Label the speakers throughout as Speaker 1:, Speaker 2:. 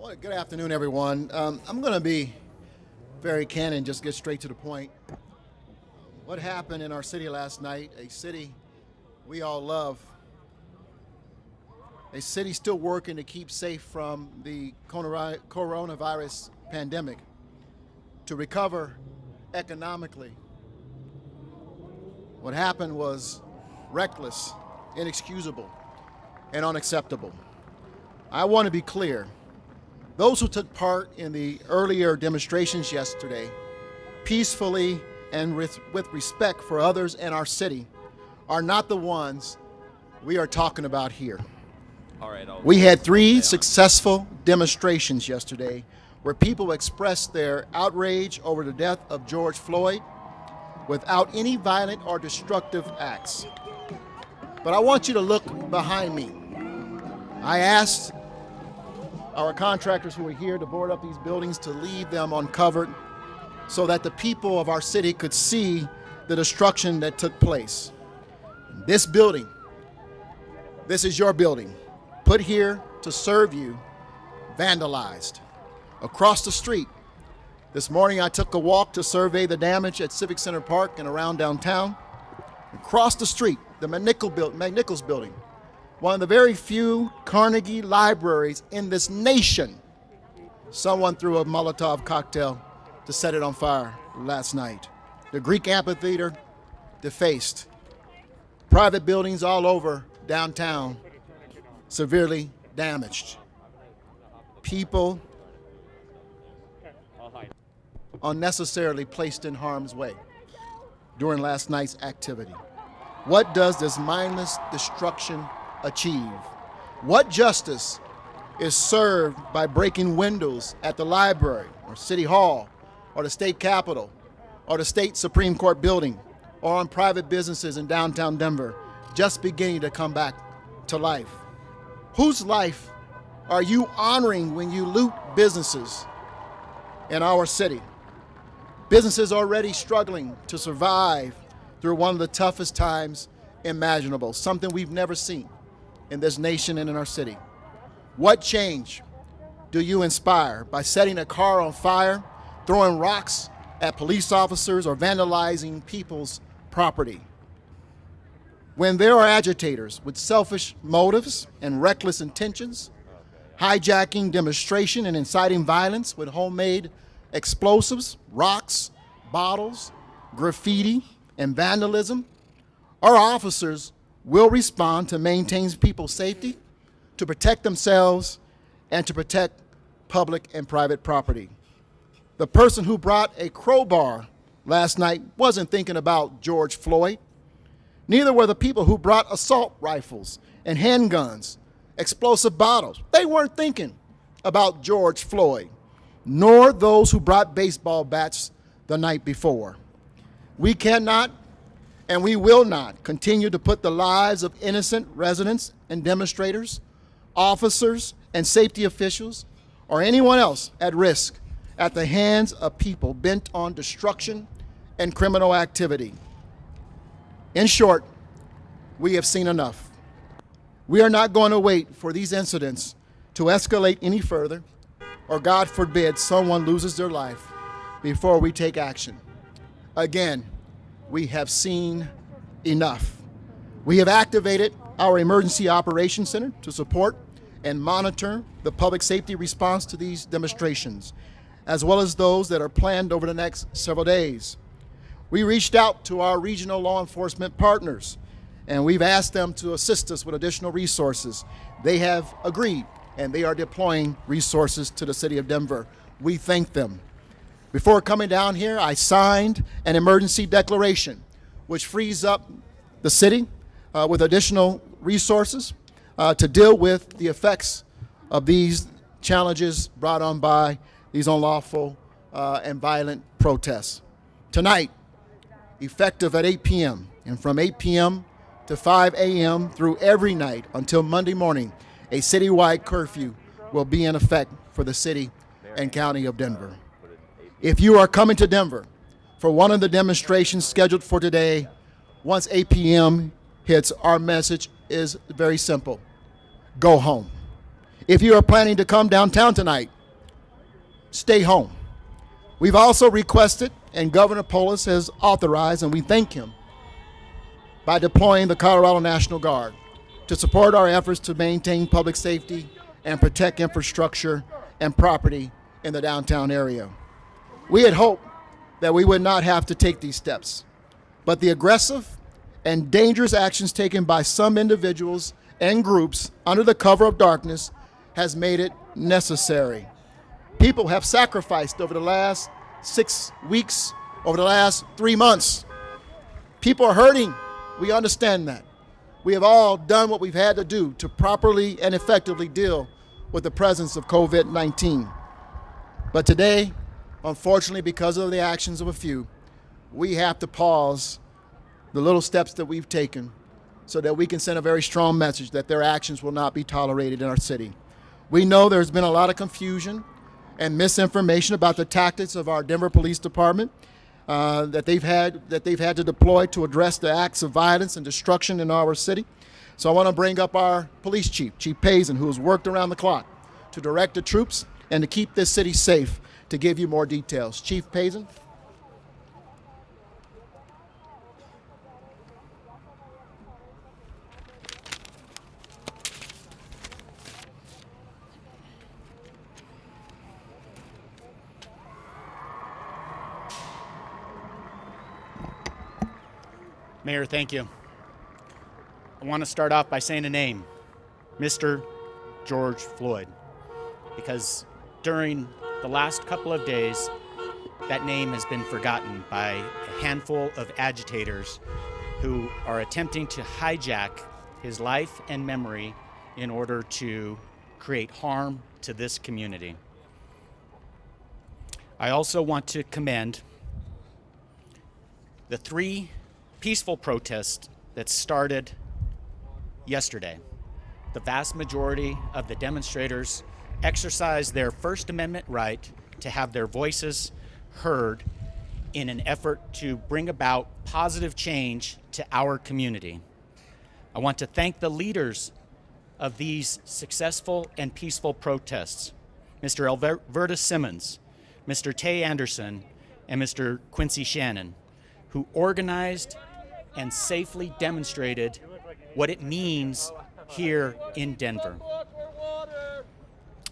Speaker 1: Well, good afternoon, everyone. I'm going to be very candid and just get straight to the point. What happened in our city last night, a city we all love, a city still working to keep safe from the coronavirus pandemic, to recover economically. What happened was reckless, inexcusable, and unacceptable. I want to be clear. Those who took part in the earlier demonstrations yesterday, peacefully and with respect for others and our city, are not the ones we are talking about here.
Speaker 2: All right,
Speaker 1: we had 3 successful demonstrations yesterday where people expressed their outrage over the death of George Floyd without any violent or destructive acts. But I want you to look behind me. I asked our contractors who were here to board up these buildings to leave them uncovered so that the people of our city could see the destruction that took place. This building, this is your building, put here to serve you, vandalized. Across the street, this morning I took a walk to survey the damage at Civic Center Park and around downtown. Across the street, the McNichols building, one of the very few Carnegie libraries in this nation, someone threw a Molotov cocktail to set it on fire last night. The Greek amphitheater, defaced. Private buildings all over downtown, severely damaged. People unnecessarily placed in harm's way during last night's activity. What does this mindless destruction achieve? What justice is served by breaking windows at the library or City Hall or the state capitol or the state Supreme Court building or on private businesses in downtown Denver just beginning to come back to life? Whose life are you honoring when you loot businesses in our city? Businesses already struggling to survive through one of the toughest times imaginable, something we've never seen in this nation and in our city. What change do you inspire by setting a car on fire, throwing rocks at police officers, or vandalizing people's property? When there are agitators with selfish motives and reckless intentions, hijacking demonstration and inciting violence with homemade explosives, rocks, bottles, graffiti, and vandalism, our officers will respond to maintain people's safety, to protect themselves, and to protect public and private property. The person who brought a crowbar last night wasn't thinking about George Floyd. Neither were the people who brought assault rifles and handguns, explosive bottles. They weren't thinking about George Floyd, nor those who brought baseball bats the night before. We cannot and we will not continue to put the lives of innocent residents and demonstrators, officers and safety officials, or anyone else at risk at the hands of people bent on destruction and criminal activity. In short, we have seen enough. We are not going to wait for these incidents to escalate any further, or God forbid someone loses their life before we take action. Again, we have seen enough. We have activated our Emergency Operations Center to support and monitor the public safety response to these demonstrations, as well as those that are planned over the next several days. We reached out to our regional law enforcement partners, and we've asked them to assist us with additional resources. They have agreed, and they are deploying resources to the city of Denver. We thank them. Before coming down here, I signed an emergency declaration, which frees up the city with additional resources to deal with the effects of these challenges brought on by these unlawful and violent protests. Tonight, effective at 8 p.m. and from 8 p.m. to 5 a.m. through every night until Monday morning, a citywide curfew will be in effect for the city and county of Denver. If you are coming to Denver for one of the demonstrations scheduled for today, once 8 p.m. hits, our message is very simple: go home. If you are planning to come downtown tonight, stay home. We've also requested, and Governor Polis has authorized, and we thank him, by deploying the Colorado National Guard to support our efforts to maintain public safety and protect infrastructure and property in the downtown area. We had hoped that we would not have to take these steps, but the aggressive and dangerous actions taken by some individuals and groups under the cover of darkness has made it necessary. People have sacrificed over the last 6 weeks, over the last 3 months. People are hurting. We understand that. We have all done what we've had to do to properly and effectively deal with the presence of COVID-19. But today, unfortunately, because of the actions of a few, we have to pause the little steps that we've taken so that we can send a very strong message that their actions will not be tolerated in our city. We know there's been a lot of confusion and misinformation about the tactics of our Denver Police Department that they've had to deploy to address the acts of violence and destruction in our city. So I want to bring up our police chief, Chief Payson, who has worked around the clock to direct the troops and to keep this city safe, to give you more details. Chief Payson.
Speaker 2: Mayor, thank you. I want to start off by saying a name, Mr. George Floyd, because during the last couple of days, that name has been forgotten by a handful of agitators who are attempting to hijack his life and memory in order to create harm to this community. I also want to commend the 3 peaceful protests that started yesterday. The vast majority of the demonstrators exercised their First Amendment right to have their voices heard in an effort to bring about positive change to our community. I want to thank the leaders of these successful and peaceful protests, Mr. Alberta Simmons, Mr. Tay Anderson, and Mr. Quincy Shannon, who organized and safely demonstrated what it means here in Denver.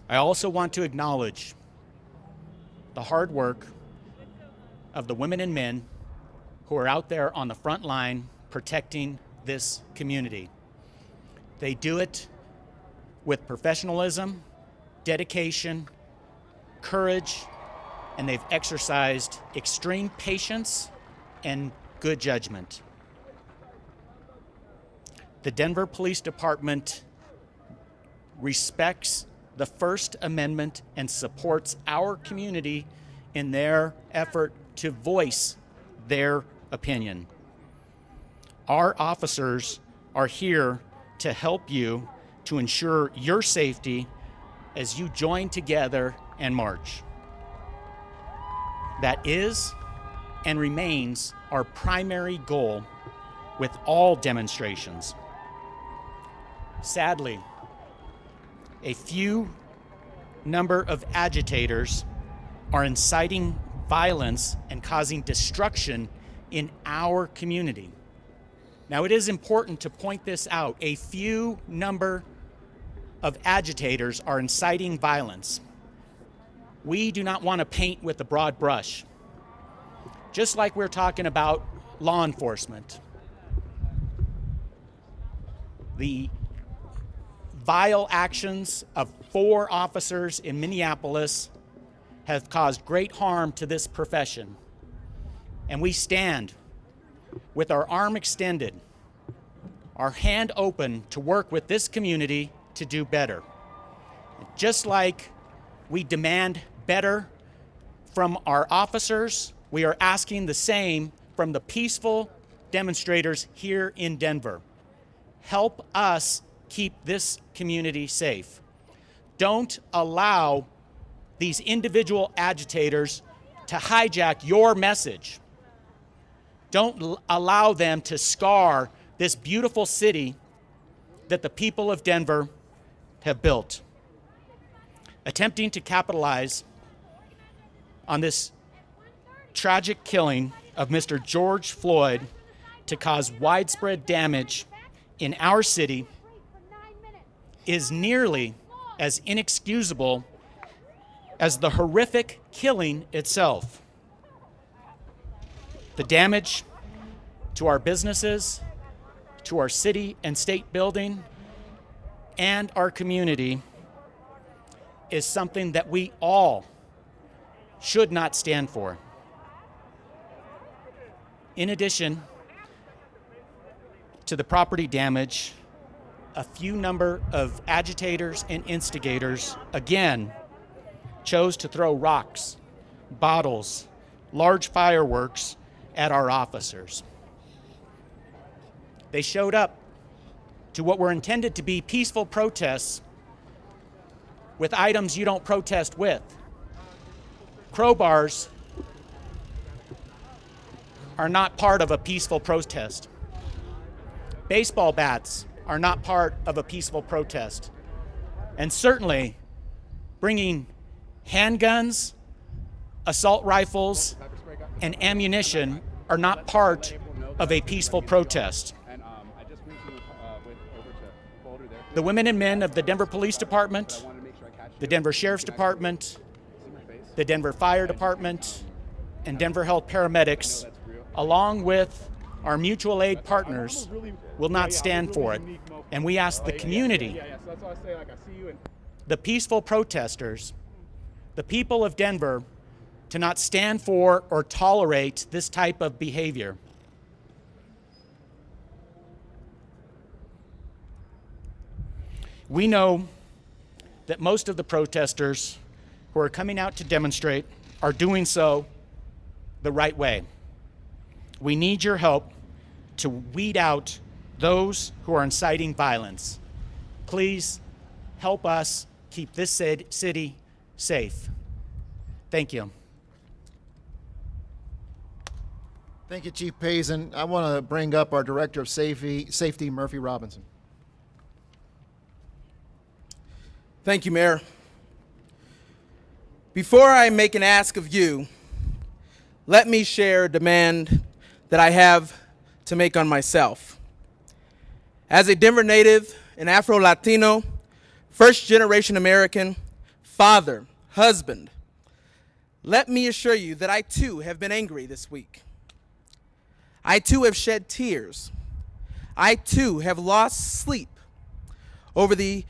Speaker 2: I also want to acknowledge the hard work of the women and men who are out there on the front line protecting this community. They do it with professionalism, dedication, courage, and they've exercised extreme patience and good judgment. The Denver Police Department respects the First Amendment and supports our community in their effort to voice their opinion. Our officers are here to help you to ensure your safety as you join together and march. That is and remains our primary goal with all demonstrations. Sadly, a few number of agitators are inciting violence and causing destruction in our community. Now, it is important to point this out. A few number of agitators are inciting violence. We do not want to paint with a broad brush. Just like we're talking about law enforcement, the vile actions of 4 officers in Minneapolis have caused great harm to this profession. And we stand with our arm extended, our hand open to work with this community to do better. Just like we demand better from our officers, we are asking the same from the peaceful demonstrators here in Denver. Help us keep this community safe. Don't allow these individual agitators to hijack your message. Don't allow them to scar this beautiful city that the people of Denver have built. Attempting to capitalize on this tragic killing of Mr. George Floyd to cause widespread damage in our city is nearly as inexcusable as the horrific killing itself. The damage to our businesses, to our city and state building, and our community is something that we all should not stand for. In addition to the property damage, a few number of agitators and instigators again chose to throw rocks, bottles, large fireworks at our officers. They showed up to what were intended to be peaceful protests with items you don't protest with. Crowbars are not part of a peaceful protest. Baseball bats are not part of a peaceful protest. And certainly, bringing handguns, assault rifles, and ammunition are not part of a peaceful protest. The women and men of the Denver Police Department, the Denver Sheriff's Department, the Denver Fire Department, and Denver Health Paramedics, along with our mutual aid partners, will not stand for it. And we ask the community, the peaceful protesters, the people of Denver, to not stand for or tolerate this type of behavior. We know that most of the protesters who are coming out to demonstrate are doing so the right way. We need your help to weed out those who are inciting violence. Please help us keep this city safe. Thank you.
Speaker 1: Thank you, Chief Payson. I want to bring up our Director of Safety, Murphy Robinson.
Speaker 3: Thank you, Mayor. Before I make an ask of you, let me share a demand that I have to make on myself. As a Denver native, an Afro-Latino, first-generation American, father, husband, let me assure you that I too have been angry this week. I too have shed tears. I too have lost sleep over the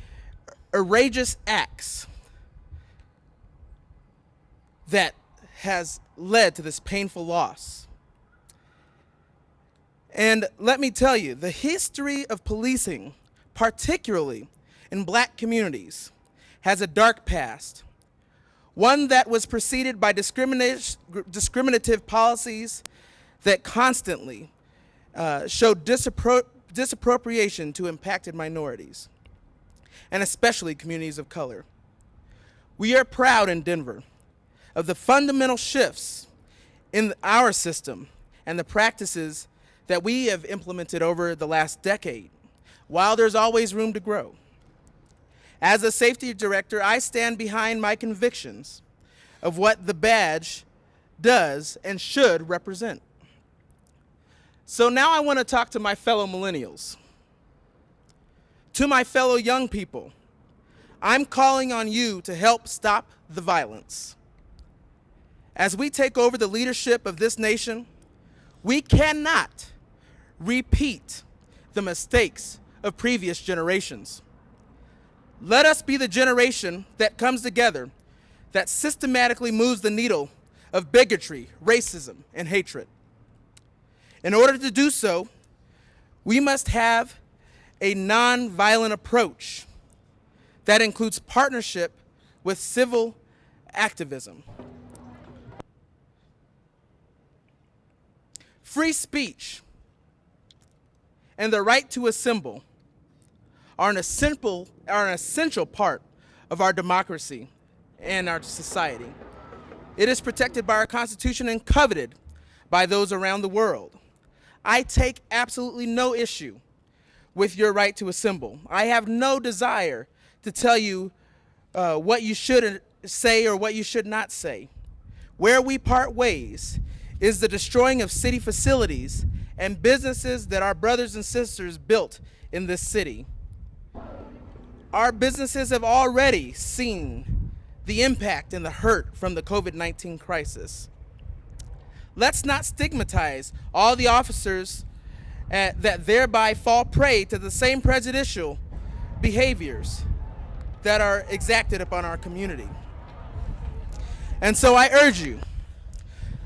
Speaker 3: outrageous acts that has led to this painful loss. And let me tell you, the history of policing, particularly in black communities, has a dark past. One that was preceded by discriminative policies that constantly showed disappropriation to impacted minorities, and especially communities of color. We are proud in Denver of the fundamental shifts in our system and the practices that we have implemented over the last decade, while there's always room to grow. As a safety director, I stand behind my convictions of what the badge does and should represent. So now I want to talk to my fellow millennials. To my fellow young people, I'm calling on you to help stop the violence. As we take over the leadership of this nation, we cannot repeat the mistakes of previous generations. Let us be the generation that comes together, that systematically moves the needle of bigotry, racism, and hatred. In order to do so, we must have a nonviolent approach that includes partnership with civil activism. Free speech and the right to assemble are an essential part of our democracy and our society. It is protected by our Constitution and coveted by those around the world. I take absolutely no issue with your right to assemble. I have no desire to tell you what you should say or what you should not say. Where we part ways is the destroying of city facilities and businesses that our brothers and sisters built in this city. Our businesses have already seen the impact and the hurt from the COVID-19 crisis. Let's not stigmatize all the officers that thereby fall prey to the same prejudicial behaviors that are exacted upon our community. And so I urge you,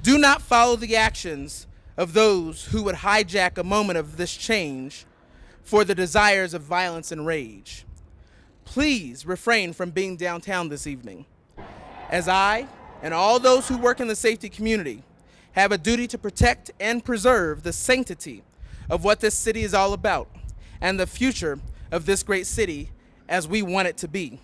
Speaker 3: do not follow the actions of those who would hijack a moment of this change for the desires of violence and rage. Please refrain from being downtown this evening, as I and all those who work in the safety community have a duty to protect and preserve the sanctity of what this city is all about and the future of this great city as we want it to be.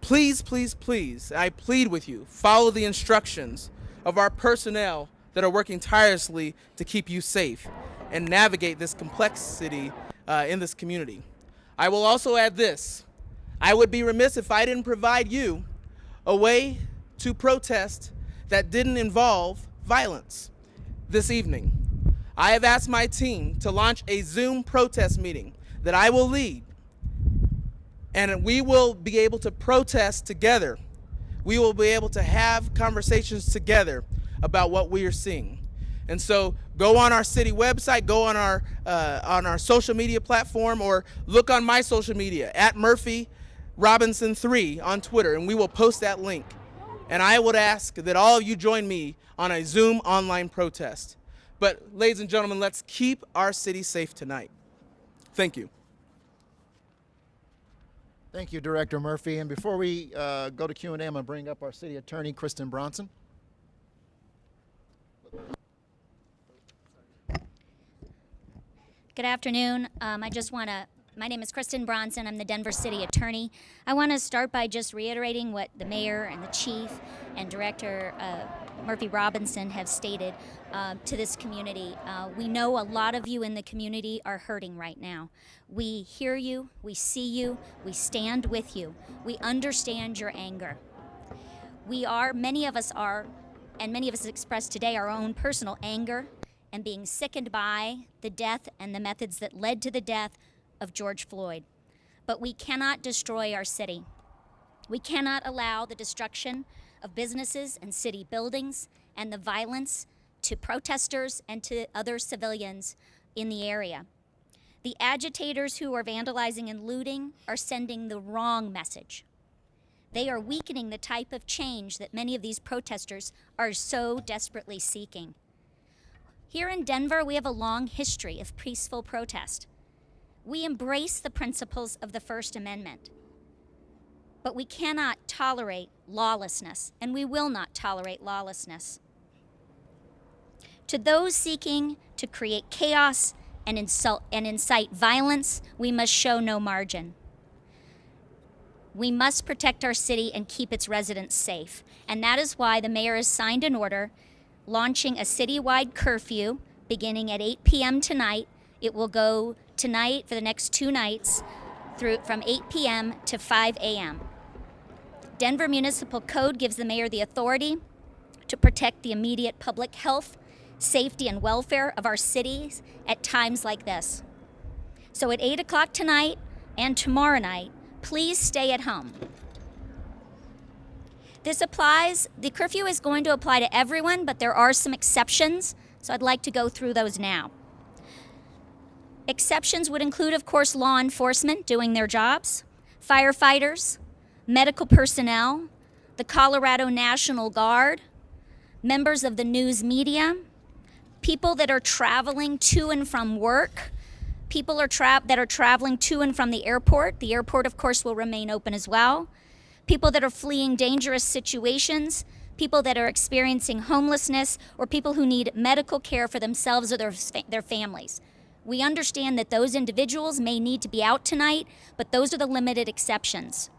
Speaker 3: Please, please, please, I plead with you, follow the instructions of our personnel that are working tirelessly to keep you safe and navigate this complexity in this community. I will also add this. I would be remiss if I didn't provide you a way to protest that didn't involve violence this evening. I have asked my team to launch a Zoom protest meeting that I will lead, and we will be able to protest together. We will be able to have conversations together about what we are seeing. And so go on our city website, go on our social media platform, or look on my social media at Murphy Robinson 3 on Twitter, and we will post that link. And I would ask that all of you join me on a Zoom online protest. But ladies and gentlemen, let's keep our city safe tonight. Thank you.
Speaker 1: Thank you, Director Murphy. And before we go to Q&A, I'm going to bring up our city attorney, KRISTIN Bronson.
Speaker 4: Good afternoon. My name is KRISTIN Bronson. I'm the Denver City Attorney. I want to start by just reiterating what the mayor and the chief and Director Murphy Robinson have stated to this community. We know a lot of you in the community are hurting right now. We hear you, we see you, we stand with you. We understand your anger. Many of us expressed today our own personal anger and being sickened by the death and the methods that led to the death of George Floyd. But we cannot destroy our city. We cannot allow the destruction of businesses and city buildings and the violence to protesters and to other civilians in the area. The agitators who are vandalizing and looting are sending the wrong message. They are weakening the type of change that many of these protesters are so desperately seeking. Here in Denver, we have a long history of peaceful protest. We embrace the principles of the First Amendment, but we cannot tolerate lawlessness, and we will not tolerate lawlessness. To those seeking to create chaos and incite violence, we must show no margin. We must protect our city and keep its residents safe, and that is why the mayor has signed an order launching a citywide curfew beginning at 8 p.m. tonight. It will go tonight for the next 2 nights from 8 p.m. to 5 a.m. Denver Municipal Code gives the mayor the authority to protect the immediate public health, safety, and welfare of our cities at times like this. So at 8 o'clock tonight and tomorrow night, please stay at home. The curfew is going to apply to everyone, but there are some exceptions, so I'd like to go through those now. Exceptions would include, of course, law enforcement doing their jobs, firefighters, medical personnel, the Colorado National Guard, members of the news media, people that are traveling to and from work, people that are traveling to and from the airport. The airport, of course, will remain open as well. People that are fleeing dangerous situations, people that are experiencing homelessness, or people who need medical care for themselves or their families. We understand that those individuals may need to be out tonight, but those are the limited exceptions.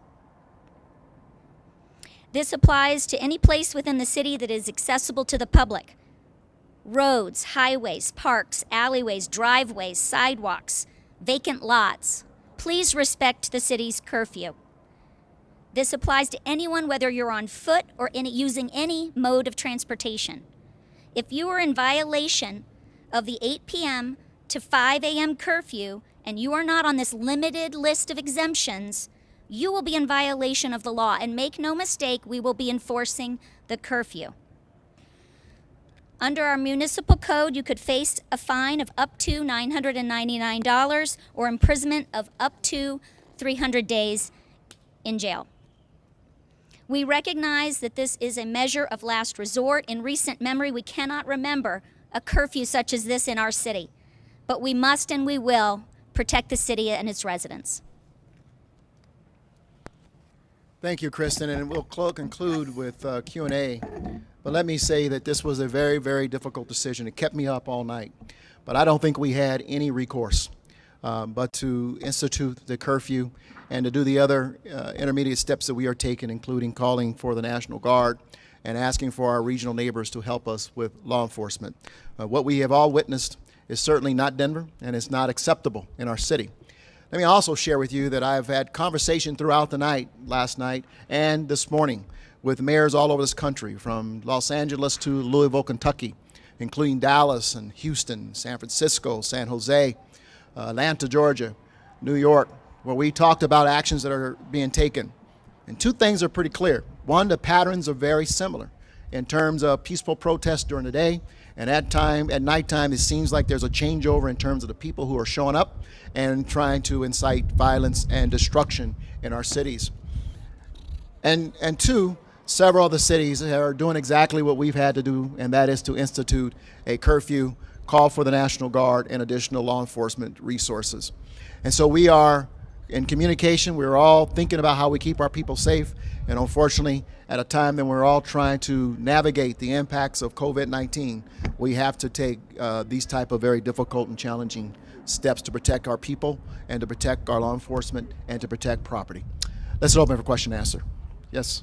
Speaker 4: This applies to any place within the city that is accessible to the public. Roads, highways, parks, alleyways, driveways, sidewalks, vacant lots. Please respect the city's curfew. This applies to anyone, whether you're on foot or using any mode of transportation. If you are in violation of the 8 p.m. to 5 a.m. curfew and you are not on this limited list of exemptions, you will be in violation of the law. And make no mistake, we will be enforcing the curfew. Under our municipal code, you could face a fine of up to $999 or imprisonment of up to 300 days in jail. We recognize that this is a measure of last resort. In recent memory, we cannot remember a curfew such as this in our city, but we must and we will protect the city and its residents.
Speaker 1: Thank you, KRISTIN, and we'll conclude with Q&A. But let me say that this was a very, very difficult decision. It kept me up all night. But I don't think we had any recourse but to institute the curfew and to do the other intermediate steps that we are taking, including calling for the National Guard and asking for our regional neighbors to help us with law enforcement. What we have all witnessed is certainly not Denver, and it's not acceptable in our city. Let me also share with you that I've had conversation throughout the night, last night and this morning, with mayors all over this country, from Los Angeles to Louisville, Kentucky, including Dallas and Houston, San Francisco, San Jose, Atlanta, Georgia, New York, where we talked about actions that are being taken. And two things are pretty clear. One, the patterns are very similar in terms of peaceful protests during the day, and at nighttime, it seems like there's a changeover in terms of the people who are showing up and trying to incite violence and destruction in our cities. And two, several of the cities are doing exactly what we've had to do, and that is to institute a curfew, call for the National Guard, and additional law enforcement resources. And so we are in communication. We're all thinking about how we keep our people safe. And unfortunately, at a time that we're all trying to navigate the impacts of COVID-19, we have to take these type of very difficult and challenging steps to protect our people and to protect our law enforcement and to protect property. Let's open for question and answer. Yes.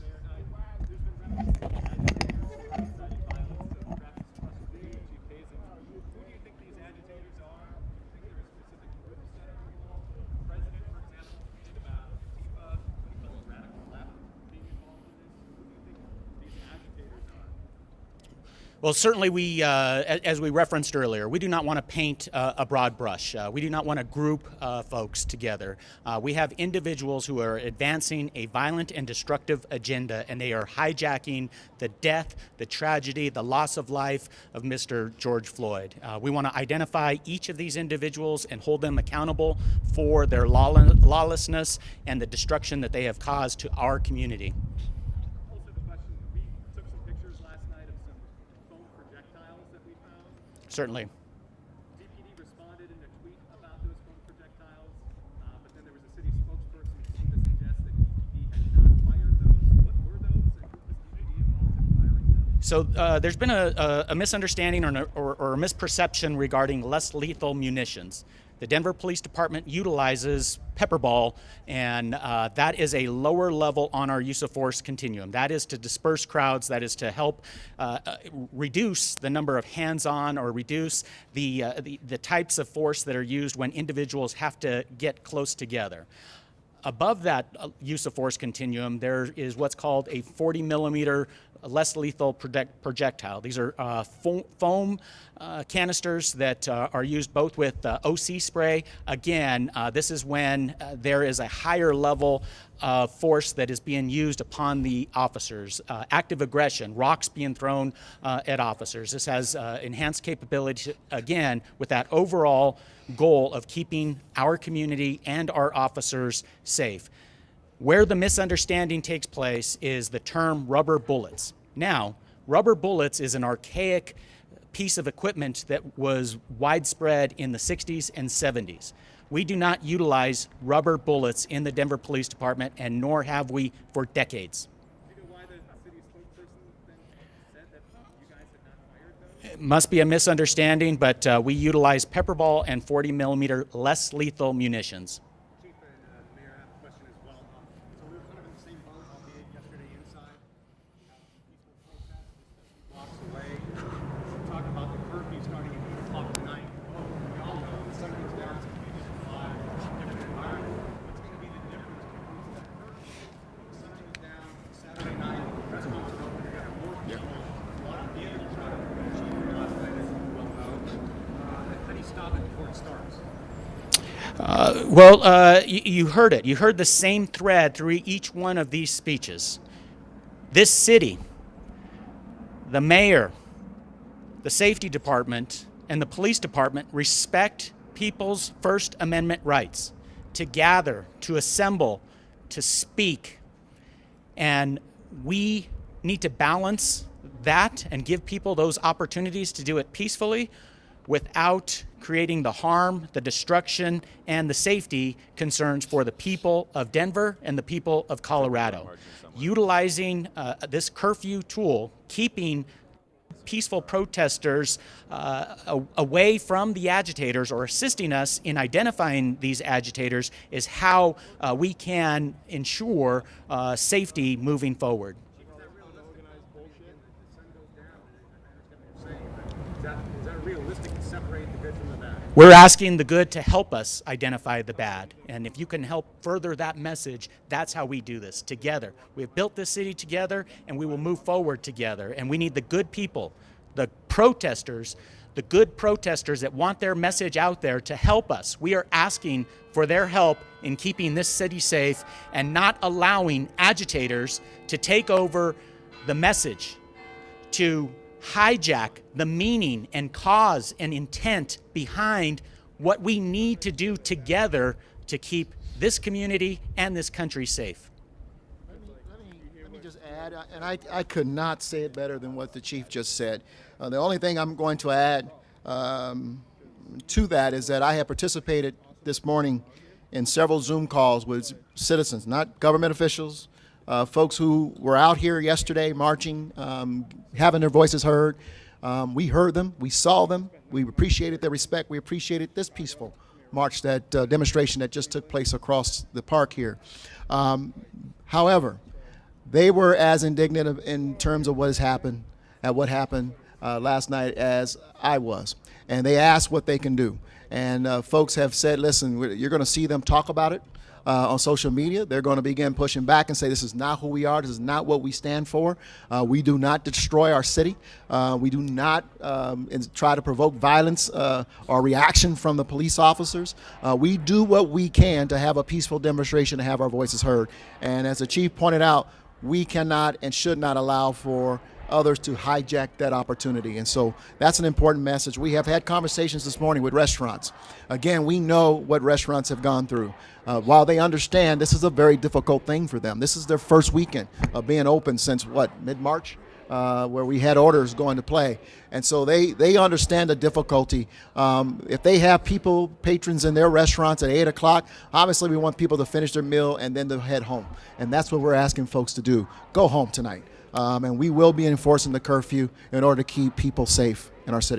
Speaker 2: Well, certainly we, as we referenced earlier, we do not want to paint a broad brush. We do not want to group folks together. We have individuals who are advancing a violent and destructive agenda, and they are hijacking the death, the tragedy, the loss of life of Mr. George Floyd. We want to identify each of these individuals and hold them accountable for their lawlessness and the destruction that they have caused to our community. Certainly.
Speaker 5: DPD responded in a tweet about those foam projectiles, but then there was a city spokesperson who seemed to suggest that DPD had not fired those. What were those, and who was DPD involved in firing them?
Speaker 2: So there's been a misunderstanding or a misperception regarding less lethal munitions. The Denver Police Department utilizes pepper ball, and that is a lower level on our use of force continuum. That is to disperse crowds, that is to help reduce the number of hands-on or reduce the types of force that are used when individuals have to get close together. Above that use of force continuum, there is what's called a 40 millimeter less lethal projectile. These are foam canisters that are used both with OC spray. Again, this is when there is a higher level of force that is being used upon the officers. Active aggression, rocks being thrown at officers. This has enhanced capability, again, with that overall goal of keeping our community and our officers safe. Where the misunderstanding takes place is the term rubber bullets. Now, rubber bullets is an archaic piece of equipment that was widespread in the 60s and 70s. We do not utilize rubber bullets in the Denver Police Department, and nor have we for decades.
Speaker 5: Do you know why the city spokesperson then said that you guys had not fired those?
Speaker 2: It must be a misunderstanding, but we utilize pepper ball and 40 millimeter less lethal munitions.
Speaker 5: Chief and Mayor, I have a question as well. So we were kind of in the same boat, albeit yesterday inside. Peaceful protest, just a few blocks away. We're talking about the curfew starting at 8 o'clock tonight. We all know the sun goes down, it's going to be just a different environment. What's going to be the difference between that curfew? The sun starts?
Speaker 2: You heard it. You heard the same thread through each one of these speeches. This city, the mayor, the safety department, and the police department respect people's First Amendment rights to gather, to assemble, to speak. And we need to balance that and give people those opportunities to do it peacefully without creating the harm, the destruction, and the safety concerns for the people of Denver and the people of Colorado. Utilizing this curfew tool, keeping peaceful protesters away from the agitators or assisting us in identifying these agitators is how we can ensure safety moving forward.
Speaker 5: Is that realistic to separate the good from the bad?
Speaker 2: We're asking the good to help us identify the bad. And if you can help further that message, that's how we do this together. We've built this city together, and we will move forward together. And we need the good people, the protesters, the good protesters that want their message out there to help us. We are asking for their help in keeping this city safe and not allowing agitators to take over the message, to hijack the meaning and cause and intent behind what we need to do together to keep this community and this country safe.
Speaker 1: Let me just add, and I could not say it better than what the chief just said. The only thing I'm going to add to that is that I have participated this morning in several Zoom calls with citizens, not government officials, folks who were out here yesterday marching, having their voices heard. We heard them, we saw them, we appreciated their respect, we appreciated this peaceful march, that demonstration that just took place across the park here. However, they were as indignant in terms of what happened last night as I was. And they asked what they can do. And folks have said, listen, you're going to see them talk about it on social media. They're going to begin pushing back and say, this is not who we are. This is not what we stand for. We do not destroy our city. We do not try to provoke violence or reaction from the police officers. We do what we can to have a peaceful demonstration, to have our voices heard. And as the chief pointed out, we cannot and should not allow for others to hijack that opportunity. And so that's an important message. We have had conversations this morning with restaurants. Again, we know what restaurants have gone through. While they understand this is a very difficult thing for them. This is their first weekend of being open since mid-March, where we had orders going to play. And so they understand the difficulty. If they have patrons in their restaurants at 8 o'clock, obviously we want people to finish their meal and then to head home. And that's what we're asking folks to do. Go home tonight. And we will be enforcing the curfew in order to keep people safe in our city.